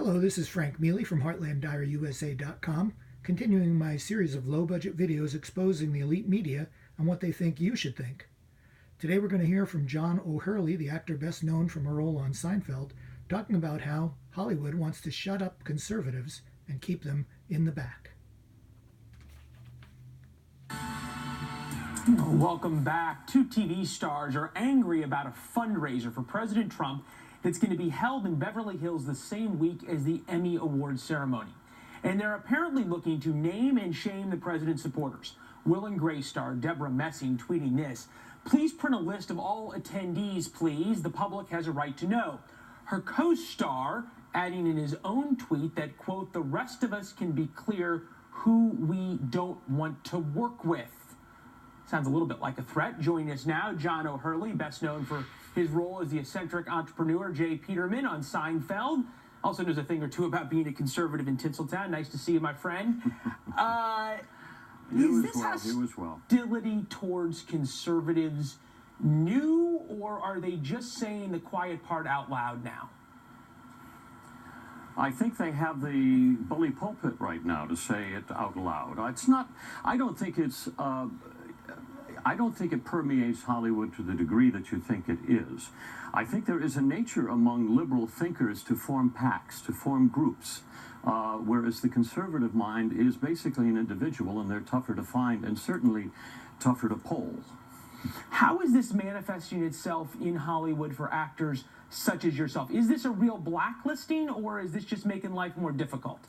Hello, this is Frank Mealy from HeartlandDiaryUSA.com, continuing my series of low-budget videos exposing the elite media and what they think you should think. Today we're going to hear from John O'Hurley, the actor best known from a role on Seinfeld, talking about how Hollywood wants to shut up conservatives and keep them in the back. Welcome back. Two TV stars are angry about a fundraiser for President Trump that's going to be held in Beverly Hills the same week as the Emmy Awards ceremony. And they're apparently looking to name and shame the president's supporters. Will and Grace star Deborah Messing tweeting this: "Please print a list of all attendees, please. The public has a right to know." Her co-star adding in his own tweet that, quote, "The rest of us can be clear who we don't want to work with." Sounds a little bit like a threat. Joining us now, John O'Hurley, best known for his role as the eccentric entrepreneur Jay Peterman on Seinfeld. Also knows a thing or two about being a conservative in Tinseltown. Nice to see you, my friend. Is this hostility towards conservatives new, or are they just saying the quiet part out loud now? I think they have the bully pulpit right now to say it out loud. It's not. I don't think it's. I don't think it permeates Hollywood to the degree that you think it is. I think there is a nature among liberal thinkers to form packs, to form groups, whereas the conservative mind is basically an individual, and they're tougher to find and certainly tougher to poll. How is this manifesting itself in Hollywood for actors such as yourself? Is this a real blacklisting, or is this just making life more difficult?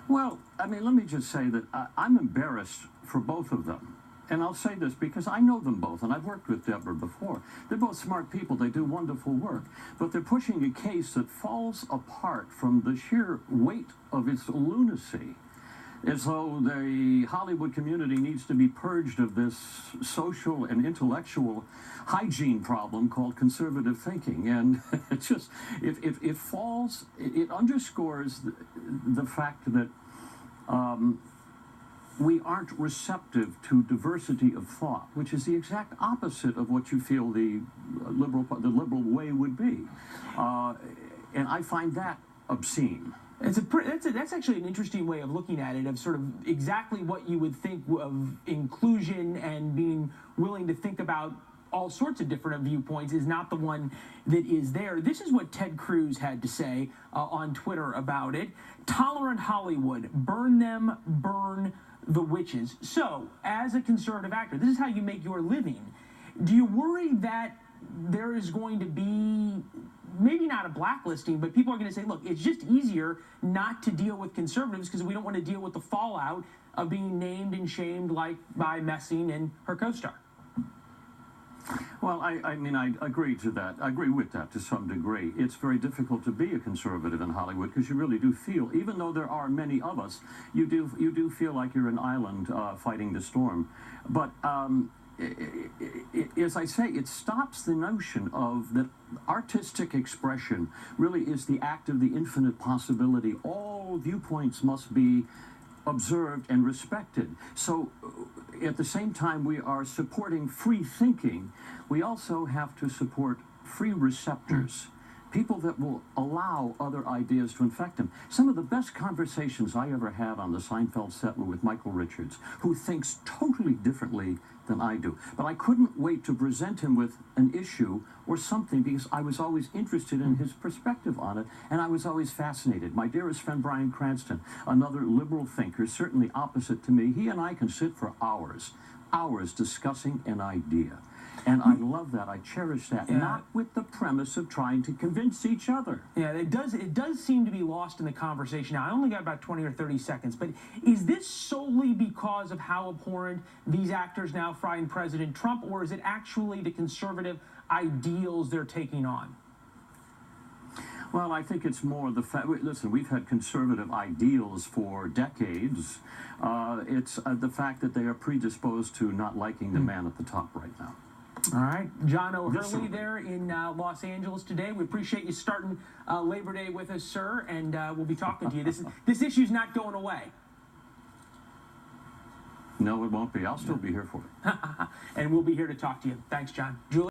Well, I mean, let me just say that I'm embarrassed for both of them. And I'll say this because I know them both, and I've worked with Deborah before. They're both smart people. They do wonderful work. But they're pushing a case that falls apart from the sheer weight of its lunacy, as though the Hollywood community needs to be purged of this social and intellectual hygiene problem called conservative thinking. And it just, it falls, it underscores the fact that we aren't receptive to diversity of thought, which is the exact opposite of what you feel the liberal way would be. And I find that obscene. That's actually an interesting way of looking at it, of sort of exactly what you would think of inclusion and being willing to think about all sorts of different viewpoints is not the one that is there. This is what Ted Cruz had to say on Twitter about it. "Tolerant Hollywood, burn them, burn the witches." So, as a conservative actor, this is how you make your living. Do you worry that there is going to be, maybe not a blacklisting, but people are going to say, look, it's just easier not to deal with conservatives because we don't want to deal with the fallout of being named and shamed like by Messing and her co-star? Well, I mean, I agree to that. I agree with that to some degree. It's very difficult to be a conservative in Hollywood because you really do feel, even though there are many of us, you do feel like you're an island fighting the storm. But as I say, it stops the notion of that artistic expression really is the act of the infinite possibility. All viewpoints must be observed and respected. So at the same time we are supporting free thinking, we also have to support free receptors, people that will allow other ideas to infect them. Some of the best conversations I ever had on the Seinfeld set were with Michael Richards, who thinks totally differently than I do. But I couldn't wait to present him with an issue or something because I was always interested in his perspective on it, and I was always fascinated. My dearest friend Bryan Cranston, another liberal thinker, certainly opposite to me, he and I can sit for hours discussing an idea. And I love that. I cherish that. Yeah. Not with the premise of trying to convince each other. Yeah, it does seem to be lost in the conversation now. I only got about 20 or 30 seconds, but is this solely because of how abhorrent these actors now find President Trump, or is it actually the conservative ideals they're taking on? Well, I think it's more the fact, listen, we've had conservative ideals for decades. It's the fact that they are predisposed to not liking the man at the top right now. All right. John O'Hurley there in Los Angeles today. We appreciate you starting Labor Day with us, sir, and we'll be talking to you. This issue's not going away. No, it won't be. I'll still be here for it. And we'll be here to talk to you. Thanks, John. Julie?